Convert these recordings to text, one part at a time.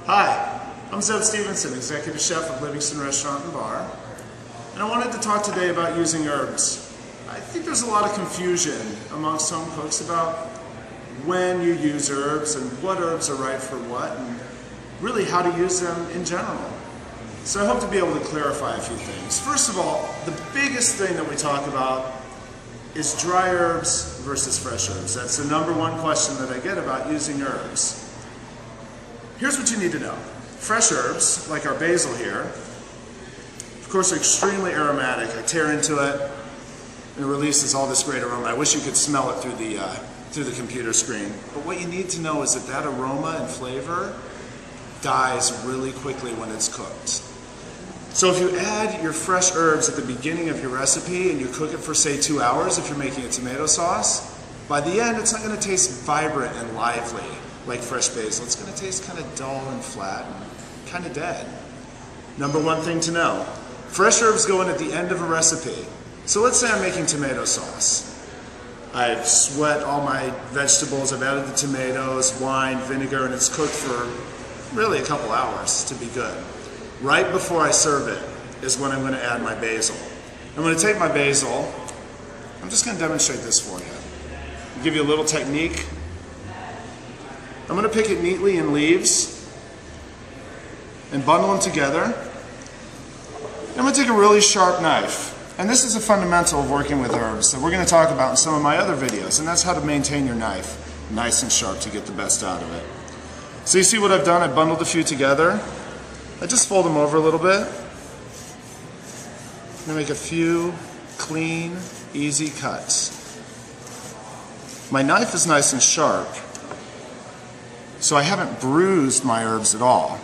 Hi, I'm Zeb Stevenson, Executive Chef of Livingston Restaurant and Bar, and I wanted to talk today about using herbs. I think there's a lot of confusion amongst home cooks about when you use herbs and what herbs are right for what, and really how to use them in general. So I hope to be able to clarify a few things. First of all, the biggest thing that we talk about is dry herbs versus fresh herbs. That's the #1 question that I get about using herbs. Here's what you need to know. Fresh herbs, like our basil here, of course, are extremely aromatic. I tear into it and it releases all this great aroma. I wish you could smell it through the computer screen. But what you need to know is that that aroma and flavor dies really quickly when it's cooked. So if you add your fresh herbs at the beginning of your recipe and you cook it for, say, 2 hours if you're making a tomato sauce, by the end it's not going to taste vibrant and lively like fresh basil. It's going to taste kind of dull and flat and kind of dead. #1 thing to know. Fresh herbs go in at the end of a recipe. So let's say I'm making tomato sauce. I've sweat all my vegetables, I've added the tomatoes, wine, vinegar, and it's cooked for really a couple hours to be good. Right before I serve it is when I'm going to add my basil. I'm going to take my basil, I'm just going to demonstrate this for you. I'll give you a little technique. I'm going to pick it neatly in leaves and bundle them together. I'm going to take a really sharp knife. And this is a fundamental of working with herbs that we're going to talk about in some of my other videos, and that's how to maintain your knife nice and sharp to get the best out of it. So you see what I've done? I bundled a few together. I just fold them over a little bit. I'm going to make a few clean, easy cuts. My knife is nice and sharp, so I haven't bruised my herbs at all.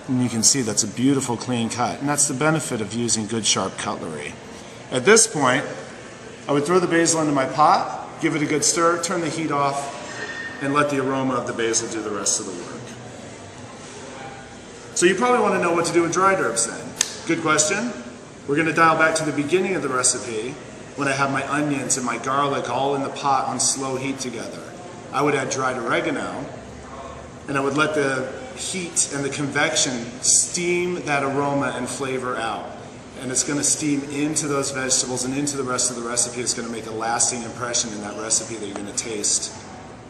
And you can see that's a beautiful clean cut, and that's the benefit of using good sharp cutlery. At this point, I would throw the basil into my pot, give it a good stir, turn the heat off, and let the aroma of the basil do the rest of the work. So you probably want to know what to do with dried herbs then. Good question. We're going to dial back to the beginning of the recipe when I have my onions and my garlic all in the pot on slow heat together. I would add dried oregano, and I would let the heat and the convection steam that aroma and flavor out. And it's going to steam into those vegetables and into the rest of the recipe. It's going to make a lasting impression in that recipe that you're going to taste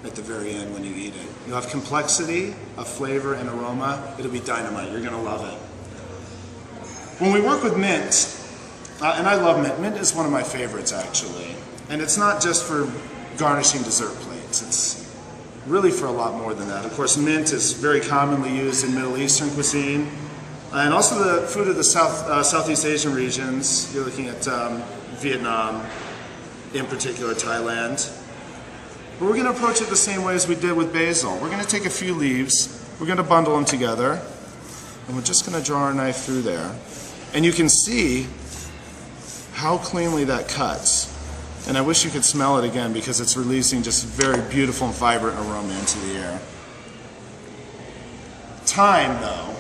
at the very end when you eat it. You'll have complexity of flavor and aroma. It'll be dynamite. You're going to love it. When we work with mint, and I love mint. Mint is one of my favorites, actually. And it's not just for garnishing dessert plates. It's really for a lot more than that. Of course, mint is very commonly used in Middle Eastern cuisine. And also the food of the Southeast Asian regions. You're looking at Vietnam, in particular Thailand. But we're going to approach it the same way as we did with basil. We're going to take a few leaves, we're going to bundle them together, and we're just going to draw our knife through there. And you can see how cleanly that cuts. And I wish you could smell it again because it's releasing just very beautiful and vibrant aroma into the air. Thyme, though,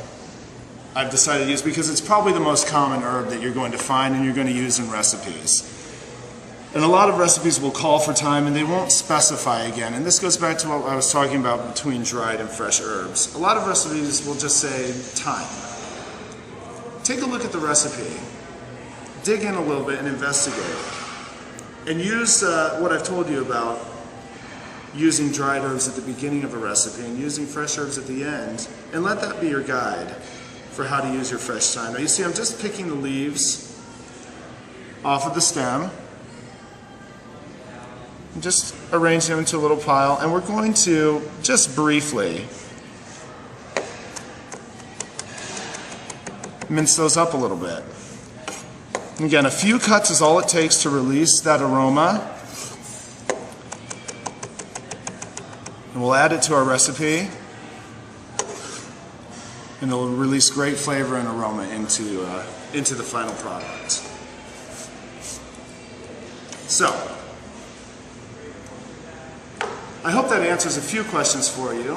I've decided to use because it's probably the most common herb that you're going to find and you're going to use in recipes. And a lot of recipes will call for thyme and they won't specify again. And this goes back to what I was talking about between dried and fresh herbs. A lot of recipes will just say thyme. Take a look at the recipe. Dig in a little bit and investigate. And use what I've told you about using dried herbs at the beginning of a recipe and using fresh herbs at the end. And let that be your guide for how to use your fresh thyme. Now you see I'm just picking the leaves off of the stem and just arranging them into a little pile, and we're going to just briefly mince those up a little bit. And again, a few cuts is all it takes to release that aroma, and we'll add it to our recipe. And it'll release great flavor and aroma into the final product. So, I hope that answers a few questions for you.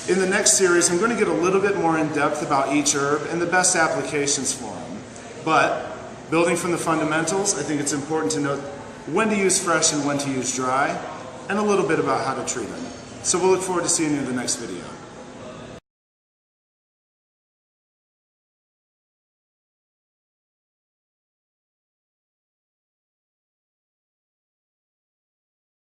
In the next series, I'm going to get a little bit more in depth about each herb and the best applications for them. But, building from the fundamentals, I think it's important to note when to use fresh and when to use dry, and a little bit about how to treat them. So we'll look forward to seeing you in the next video.